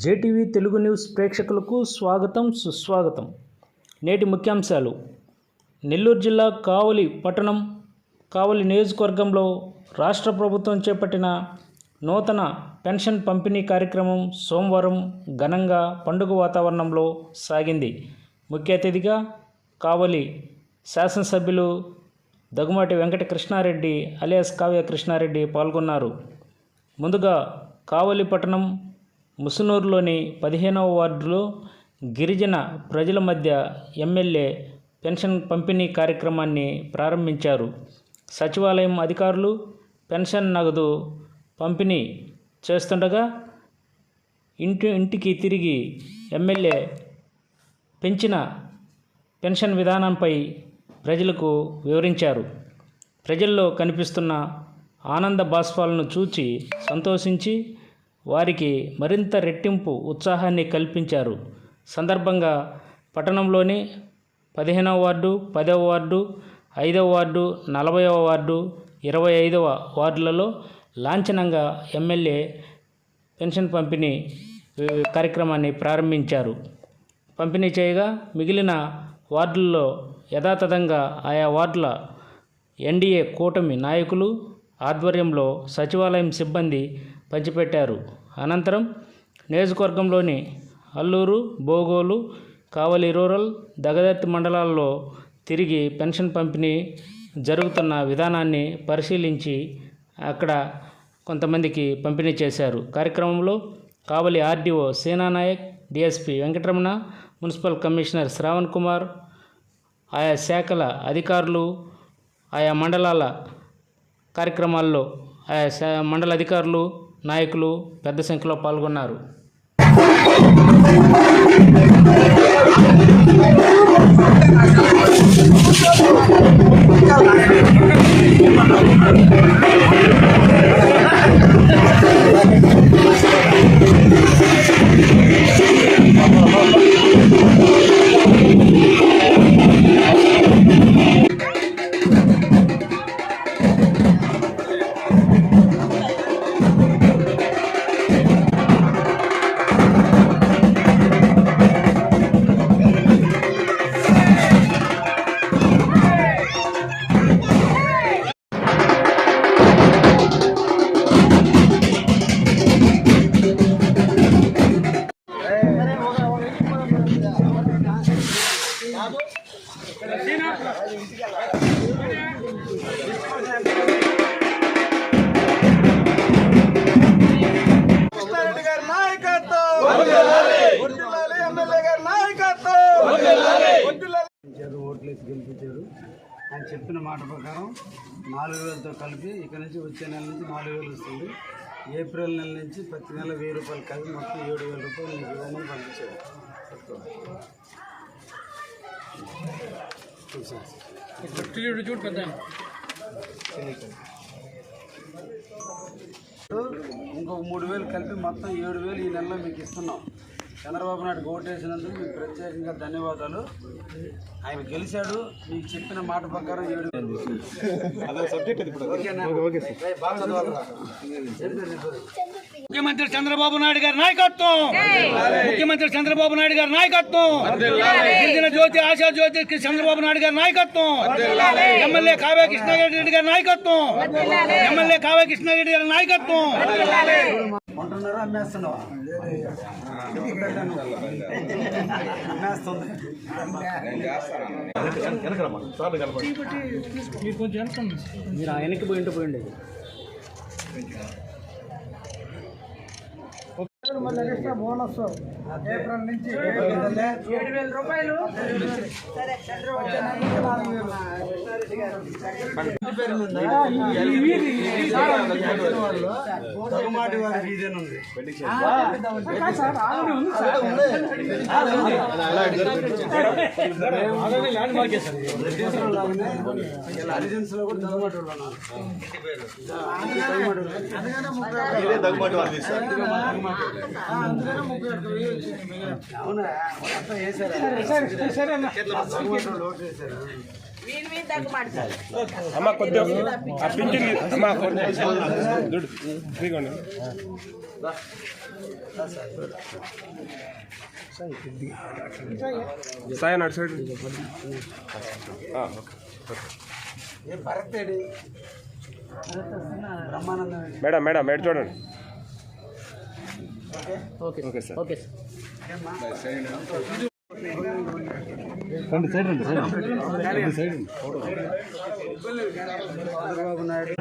JTV Telugu news ప్రేక్షకులకు స్వాగతం సుస్వాగతం. నేటి ముఖ్యాంశాలు. నెల్లూరు జిల్లా కావలి పట్టణం కావలి నియోజకవర్గంలో రాష్ట్ర ప్రభుత్వం చేపట్టిన నూతన పెన్షన్ పంపిణీ కార్యక్రమం సోమవారం ఘనంగా పండుగ వాతావరణంలో సాగింది. ముఖ్య అతిథిగా కావలి శాసనసభ్యులు దగ్గుమాటి వెంకట కృష్ణారెడ్డి అలియాస్ కావ్య కృష్ణారెడ్డి పాల్గొన్నారు. ముందుగా కావలి పట్టణం ముసునూరులోని 15వ వార్డులో గిరిజన ప్రజల మధ్య ఎమ్మెల్యే పెన్షన్ పంపిణీ కార్యక్రమాన్ని ప్రారంభించారు. సచివాలయం అధికారులు పెన్షన్ నగదు పంపిణీ చేస్తుండగా ఇంటికి తిరిగి ఎమ్మెల్యే పెంచిన పెన్షన్ విధానంపై ప్రజలకు వివరించారు. ప్రజల్లో కనిపిస్తున్న ఆనంద బాష్పాలను చూచి సంతోషించి వారికి మరింత రెట్టింపు ఉత్సాహాన్ని కల్పించారు. సందర్భంగా పట్టణంలోని 15వ వార్డు, 10వ వార్డు, 5వ వార్డు, 40వ వార్డు, 25వ వార్డులలో లాంఛనంగా ఎమ్మెల్యే పెన్షన్ పంపిణీ కార్యక్రమాన్ని ప్రారంభించారు. పంపిణీ చేయగా మిగిలిన వార్డుల్లో యథాతథంగా ఆయా వార్డుల ఎన్డీఏ కూటమి నాయకులు ఆధ్వర్యంలో సచివాలయం సిబ్బంది పంచిపెట్టారు. అనంతరం నియోజకవర్గంలోని అల్లూరు, బోగోలు, కావలి రూరల్, దగదర్తి మండలాల్లో తిరిగి పెన్షన్ పంపిణీ జరుగుతున్న విధానాన్ని పరిశీలించి అక్కడ కొంతమందికి పంపిణీ చేశారు. కార్యక్రమంలో Kavali RDO Senanayak, DSP Venkataramana, municipal commissioner Shravan Kumar, ఆయా శాఖల అధికారులు, ఆయా మండలాల కార్యక్రమాల్లో ఆయా మండల అధికారులు, నాయకులు పెద్ద సంఖ్యలో పాల్గొన్నారు. ఓట్లేసి గెలిపించారు. ఆయన చెప్పిన మాట ప్రకారం 4,000తో కలిపి ఇక నుంచి వచ్చే నెల నుంచి 4,000 వస్తుంది. ఏప్రిల్ నెల నుంచి ప్రతి నెల 1,000 రూపాయలు కలిపి మొత్తం 7,000 రూపాయలు మీకు ఇవ్వమని పంపించారు. ఇంకొక 3,000 కలిపి మొత్తం 7,000 ఈ నెలలో మీకు ఇస్తున్నాం. చంద్రబాబు నాయుడు ఓటేసినందుకు మీకు ప్రత్యేకంగా ధన్యవాదాలు. ఆయన గెలిచాడు, మీకు చెప్పిన మాట ప్రకారం 7,000. ముఖ్యమంత్రి చంద్రబాబు నాయుడు గారి నాయకత్వం, ముఖ్యమంత్రి చంద్రబాబు నాయుడు గారి నాయకత్వం, గిరిజన జ్యోతి, ఆశా జ్యోతి చంద్రబాబు నాయుడు గారి నాయకత్వం, ఎమ్మెల్యే కావ్య కృష్ణారెడ్డి గారి నాయకత్వం, ఎమ్మెల్యే కావ్య కృష్ణారెడ్డి గారి నాయకత్వం. కొంటున్నారా అమ్మేస్తున్నావా? అమ్మేస్తుంది. మీరు ఆయనకి పోయిండేది. మళ్ళీ ఎక్స్ట్రా బోనస్ ఏప్రిల్ నుంచి 7,000 రూపాయలు. దగ్గుమాటి వారి వీధి ఉంది. హరిజన్స్ లో కూడా దగ్గుమాటి వాళ్ళు అవునా? వేసారా? అమ్మ కొద్దిగా ఆ పింఛన్ అమ్మ దుడ్డు ఇదిగోండి సాయి నడు సైడ్ మేడం మేడం మేడం చూడండి okay sir okay sir. Chandrababu Naidu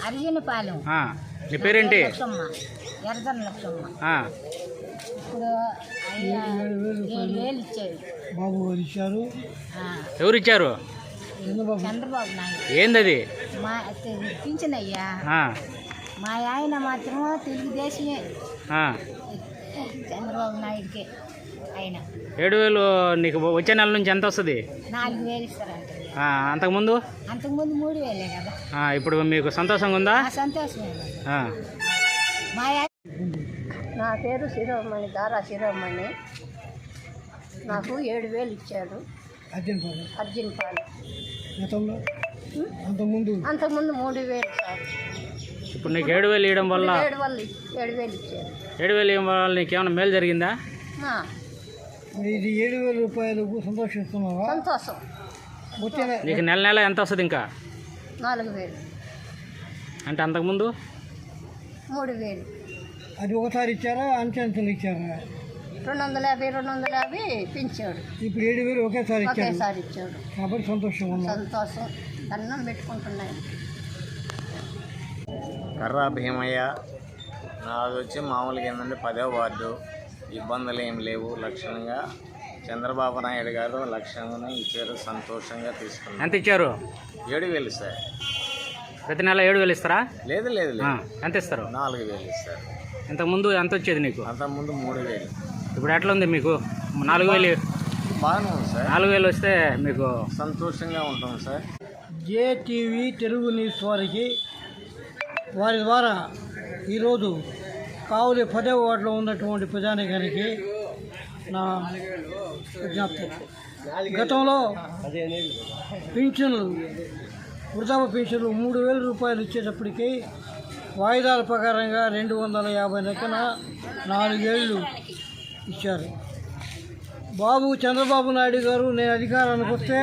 Arjunapalem ఆ, నీ పేరేంటి? లక్ష్మమ్మ, ఎర్రదన లక్ష్మమ్మ. ఆ, ఇప్పుడు ఆయన 7,000 ఇచ్చారు. బాబు గారు ఇచ్చారు. ఆ, ఎవరు ఇచ్చారు? చంద్రబాబు నాయుడు ఏందది? మా పింఛనయ్యా. ఆ, మా ఆయన మాత్రం తెలుగుదేశమే, ఆ. చంద్రబాబు నాయుడికే. ఆయన 7,000 నీకు వచ్చే నెల నుంచి ఎంత వస్తుంది? 4,000 ఇస్తారంట. అంతకుముందు? అంతకుముందు 3,000 కదా. ఇప్పుడు మీకు సంతోషంగా ఉందా? ఆ సంతోషమే. ఆ. మా నా పేరు శిరోమణి, దారా శిరోమణి. నాకు 7,000 ఇచ్చాడు అర్జునపాలెం. అంతకుముందు 3,000 సార్. ఇప్పుడు నీకు 7,000 ఇవ్వడం వల్ల 7,000 ఇచ్చారు. 7,000 ఇవ్వడం వల్ల నీకు ఏమైనా మేలు జరిగిందా? ఇది 7,000 రూపాయలకు సంతోషిస్తున్నావా? సంతోషం. నీకు నెల నెల ఎంత వస్తుంది ఇంకా? 4,000. అంటే అంతకుముందు 3,000. అది ఒకసారి ఇచ్చారా, అంచెంచెలు ఇచ్చారా? 250 పెంచాడు. ఇప్పుడు 7,000 ఒకేసారి ఇచ్చాడు కాబట్టి సంతోషం ఉంది. సంతోషం. దండం పెట్టుకుంటున్నాయి. కర్రా భీమయ్య. నాది వచ్చి మామూలుగా ఏంటంటే 10వ వార్డు. ఇబ్బందులు ఏం లేవు. లక్షణంగా చంద్రబాబు నాయుడు గారు లక్షణంగా ఇచ్చారు. సంతోషంగా తీసుకున్నారు. ఎంత ఇచ్చారు? 7,000 సార్. ప్రతి నెల 7,000 ఇస్తారా? లేదు లేదు లేదు, ఎంత ఇస్తారు? 4,000 ఇస్తారు. ఇంతకుముందు ఎంత వచ్చేది నీకు? అంతకుముందు 3,000. ఇప్పుడు ఎట్లా ఉంది మీకు? 4,000 బాగానే ఉంది సార్. 4,000 వస్తే మీకు సంతోషంగా ఉంటాం సార్. జేటీవీ తెలుగు న్యూస్ వారి ద్వారా ఈరోజు కావలి 10వ వార్డులో ఉన్నటువంటి ప్రజానికానికి నా విజ్ఞప్తి. గతంలో పింఛన్లు, వృద్ధాప్య పింఛన్లు 3,000 రూపాయలు ఇచ్చేటప్పటికి వాయిదాల ప్రకారంగా 250 లెక్కన 4 ఏళ్ళు ఇచ్చారు. చంద్రబాబు నాయుడు గారు నేను అధికారానికి వస్తే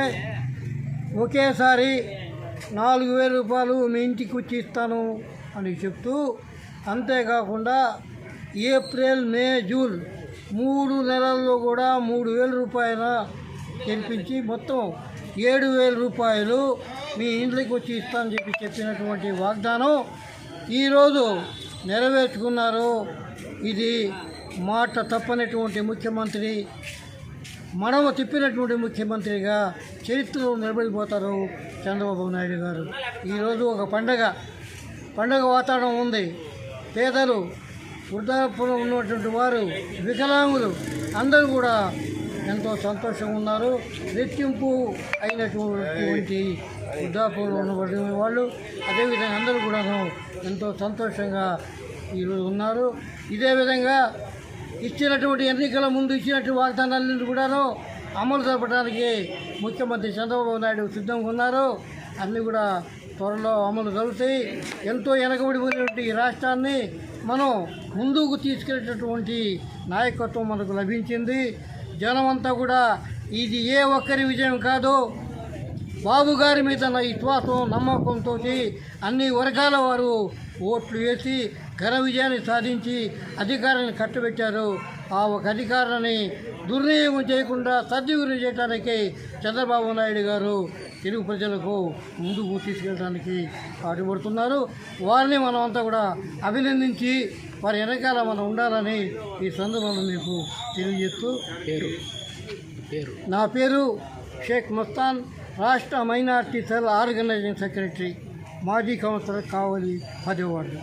ఒకేసారి 4,000 రూపాయలు మీ ఇంటికి వచ్చి ఇస్తాను అని చెప్తూ, అంతేకాకుండా ఏప్రిల్, మే, జూన్ 3 నెలల్లో కూడా 3,000 రూపాయల తెరిపించి మొత్తం 7,000 రూపాయలు మీ ఇంట్లోకి వచ్చి ఇస్తానని చెప్పినటువంటి వాగ్దానం ఈరోజు నెరవేర్చుకున్నారు. ఇది మాట తప్పనటువంటి ముఖ్యమంత్రి, మడమ తిప్పినటువంటి ముఖ్యమంత్రిగా చరిత్రలో నిలబడిపోతారు చంద్రబాబు నాయుడు గారు. ఈరోజు ఒక పండగ వాతావరణం ఉంది. పేదలు, వృద్ధాప్యంలో ఉన్నటువంటి వారు, వికలాంగులు అందరూ కూడా ఎంతో సంతోషంగా ఉన్నారు. రెట్టింపు అయినటువంటి వృద్ధాప్యంలో ఉన్నటువంటి వాళ్ళు అదేవిధంగా అందరూ కూడా ఎంతో సంతోషంగా ఈరోజు ఉన్నారు. ఇదే విధంగా ఇచ్చినటువంటి ఎన్నికల ముందు ఇచ్చినటువంటి వాగ్దానాలను కూడాను అమలు జరపడానికి ముఖ్యమంత్రి చంద్రబాబు నాయుడు సిద్ధంగా ఉన్నారు. అన్నీ కూడా త్వరలో అమలు జరుగుతాయి. ఎంతో వెనకబడిపోయినటువంటి ఈ రాష్ట్రాన్ని మనం ముందుకు తీసుకెళ్ళేటటువంటి నాయకత్వం మనకు లభించింది. జనమంతా కూడా ఇది ఏ ఒక్కరి విజయం కాదు, బాబు గారి మీద విశ్వాసం, నమ్మకంతో అన్ని వర్గాల వారు ఓట్లు వేసి ఘన విజయాన్ని సాధించి అధికారాన్ని కట్టబెట్టారు. ఆ ఒక అధికారాన్ని దుర్వినియోగం చేయకుండా సద్వినియోగం చేయడానికి చంద్రబాబు నాయుడు గారు తెలుగు ప్రజలకు ముందుకు తీసుకెళ్ళడానికి పాటుపడుతున్నారు. వారిని మనం అంతా కూడా అభినందించి వారి వెనకాల మనం ఉండాలని ఈ సందర్భంలో మీకు తెలియజేస్తూ, నా పేరు షేక్ మస్తాన్, రాష్ట్ర మైనార్టీ సెల్ ఆర్గనైజింగ్ సెక్రటరీ, మాజీ కౌన్సిలర్, కావలి 10వ వార్డు.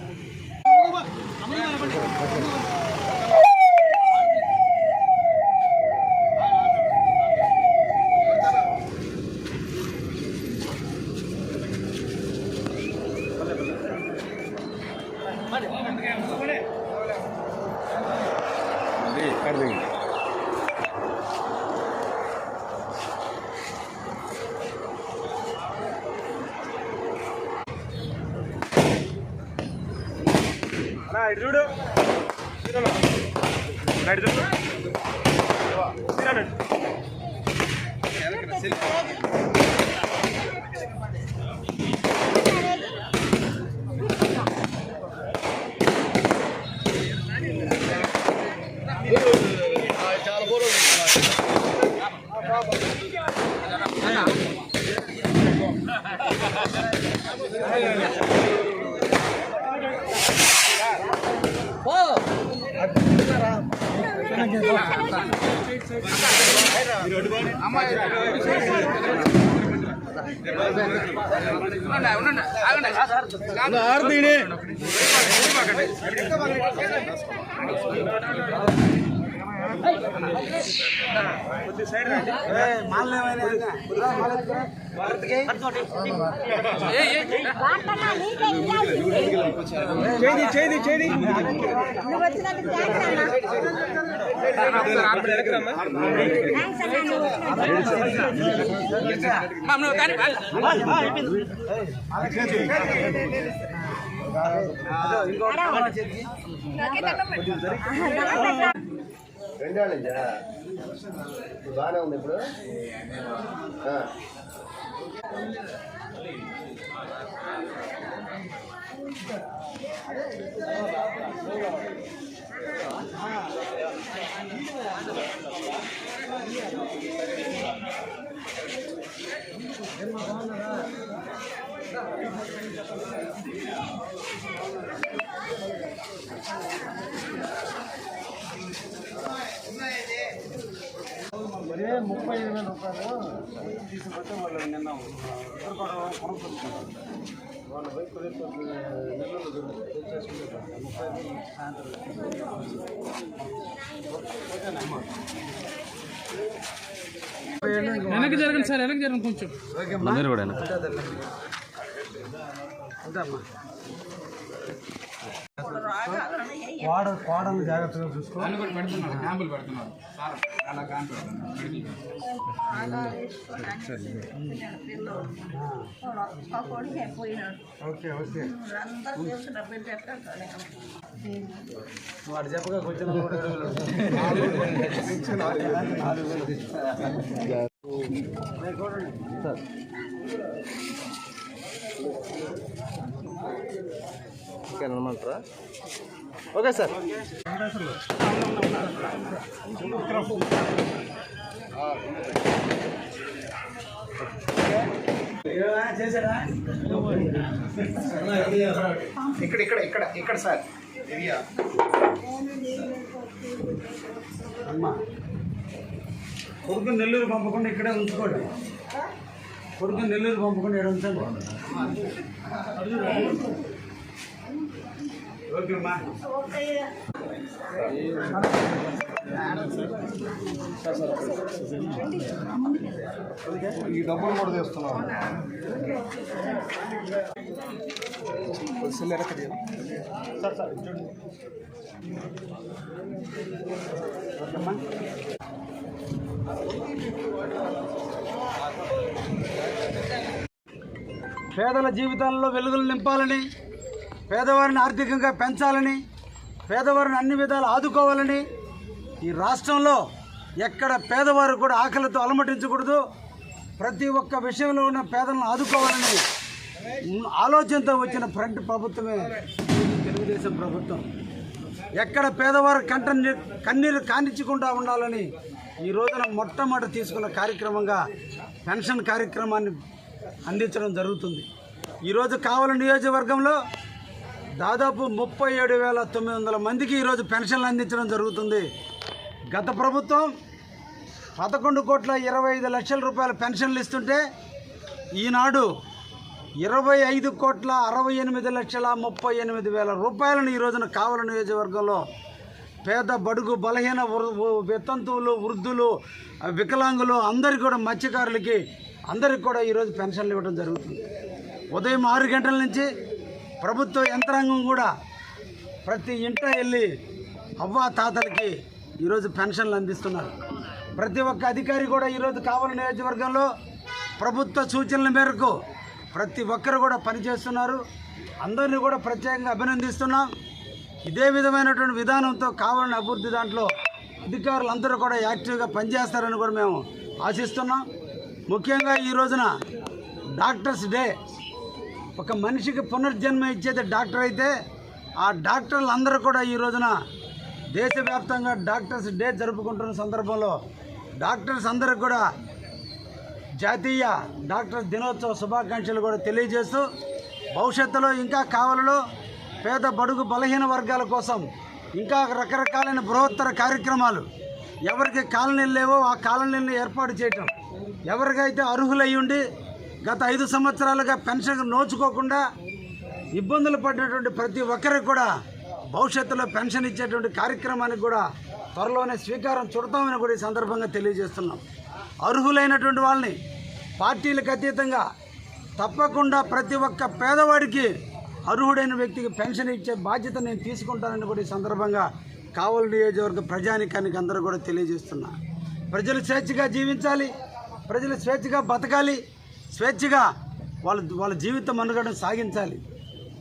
అన్నా ఇటు చూడు ఇటు చూడు రెండేళ్ళ బాగానే ఉంది ఇప్పుడు. మరే 35,000 రూపాయలు తీసుకుంటే వాళ్ళు నిన్న కొనుక్కుంటున్నారు. వాళ్ళు పోయి కొద్దిగా నెల్లూరు తెచ్చేసుకుంటారు. 35 సాయంత్రం వెనక్కి జరగండి సార్, వెనక్కి జరగండి కొంచెం. అందరూ కూడా ఉంటామ్మా. కోడను జాగ్రత్తగా చూసుకో. ఓకే ఓకే వాడు చెప్పగా కొంచెం ఓకేనమంటారా? Okay sir. చేశారా? ఇక్కడ ఇక్కడ ఇక్కడ ఇక్కడ సార్ అమ్మా కొడుకు నెల్లూరు పంపకుండా ఇక్కడే ఉంచుకోండి. కొడుకు నెల్లూరు పంపకుండా ఇక్కడ ఉంచండి. ఓకే అమ్మా. ఈ డబ్బులు కూడా తెస్తున్నాను. సార్ సార్ చూడండి. ఓకేమ్మా. పేదల జీవితాల్లో వెలుగులు నింపాలని, పేదవారిని ఆర్థికంగా పెంచాలని, పేదవారిని అన్ని విధాలు ఆదుకోవాలని, ఈ రాష్ట్రంలో ఎక్కడ పేదవారు కూడా ఆకలితో అలమటించకూడదు, ప్రతి ఒక్క విషయంలో ఉన్న పేదలను ఆదుకోవాలని ఆలోచనతో వచ్చిన ఫ్రంట్ ప్రభుత్వమే తెలుగుదేశం ప్రభుత్వం. ఎక్కడ పేదవారు కన్నీరు కానించకుండా ఉండాలని ఈ రోజున మొట్టమొదటి తీసుకున్న కార్యక్రమంగా పెన్షన్ కార్యక్రమాన్ని అందించడం జరుగుతుంది. ఈరోజు కావలి నియోజకవర్గంలో దాదాపు 37,900 మందికి ఈరోజు పెన్షన్లు అందించడం జరుగుతుంది. గత ప్రభుత్వం 11,25,00,000 రూపాయల పెన్షన్లు ఇస్తుంటే ఈనాడు 25,68,38,000 రూపాయలను ఈ రోజున కావలి నియోజకవర్గంలో పేద బడుగు బలహీన వితంతువులు, వృద్ధులు, వికలాంగులు అందరికీ కూడా, మత్స్యకారులకి అందరికీ కూడా ఈరోజు పెన్షన్లు ఇవ్వడం జరుగుతుంది. ఉదయం 6 గంటల నుంచి ప్రభుత్వ యంత్రాంగం కూడా ప్రతి ఇంట వెళ్ళి అవ్వా తాతలకి ఈరోజు పెన్షన్లు అందిస్తున్నారు. ప్రతి ఒక్క అధికారి కూడా ఈరోజు కావలి నియోజకవర్గంలో ప్రభుత్వ సూచనల మేరకు ప్రతి ఒక్కరు కూడా పనిచేస్తున్నారు. అందరినీ కూడా ప్రత్యేకంగా అభినందిస్తున్నాం. ఇదే విధమైనటువంటి విధానంతో కావాలని అభివృద్ధి దాంట్లో అధికారులందరూ కూడా యాక్టివ్గా పనిచేస్తారని కూడా మేము ఆశిస్తున్నాం. ముఖ్యంగా ఈ రోజున డాక్టర్స్ డే, ఒక మనిషికి పునర్జన్మ ఇచ్చేది డాక్టర్ అయితే ఆ డాక్టర్లు అందరూ కూడా ఈ రోజున దేశవ్యాప్తంగా డాక్టర్స్ డే జరుపుకుంటున్న సందర్భంలో డాక్టర్స్ అందరికి కూడా జాతీయ డాక్టర్ దినోత్సవ శుభాకాంక్షలు కూడా తెలియజేస్తూ భవిష్యత్తులో ఇంకా కావలిలో పేద బడుగు బలహీన వర్గాల కోసం ఇంకా రకరకాలైన బృహత్తర కార్యక్రమాలు, ఎవరికి కాలనీలు లేవో ఆ కాలనీలను ఏర్పాటు చేయటం, ఎవరికైతే అర్హులై ఉండి గత 5 సంవత్సరాలుగా పెన్షన్ నోచుకోకుండా ఇబ్బందులు పడినటువంటి ప్రతి ఒక్కరికి కూడా భవిష్యత్తులో పెన్షన్ ఇచ్చేటువంటి కార్యక్రమానికి కూడా త్వరలోనే స్వీకారం చుడతామని కూడా ఈ సందర్భంగా తెలియజేస్తున్నాం. అర్హులైనటువంటి వాళ్ళని పార్టీలకు అతీతంగా తప్పకుండా ప్రతి ఒక్క పేదవాడికి, అర్హుడైన వ్యక్తికి పెన్షన్ ఇచ్చే బాధ్యత నేను తీసుకుంటానని కూడా ఈ సందర్భంగా కావలి నియోజకవర్గ ప్రజానికానికి అందరూ కూడా తెలియజేస్తున్నా. ప్రజలు స్వేచ్ఛగా జీవించాలి, ప్రజలు స్వేచ్ఛగా బతకాలి, స్వేచ్ఛగా వాళ్ళ జీవిత మనుగడను సాగించాలి.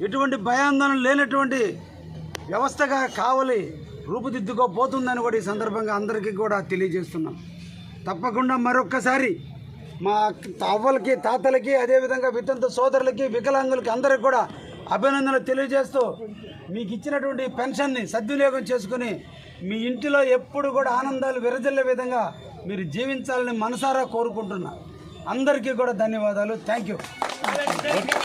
ఎటువంటి భయాందోళన లేనటువంటి వ్యవస్థగా కావలి రూపుదిద్దుకోబోతుందని కూడా ఈ సందర్భంగా అందరికీ కూడా తెలియజేస్తున్నాం. తప్పకుండా మరొక్కసారి మా అవ్వలకి, తాతలకి, అదేవిధంగా వితంతు సోదరులకి, వికలాంగులకి అందరికీ కూడా అభినందనలు తెలియజేస్తూ మీకు ఇచ్చినటువంటి పెన్షన్ని సద్వినియోగం చేసుకుని మీ ఇంటిలో ఎప్పుడు కూడా ఆనందాలు విరజిల్లే విధంగా మీరు జీవించాలని మనసారా కోరుకుంటున్నా. అందరికీ కూడా ధన్యవాదాలు. Thank you.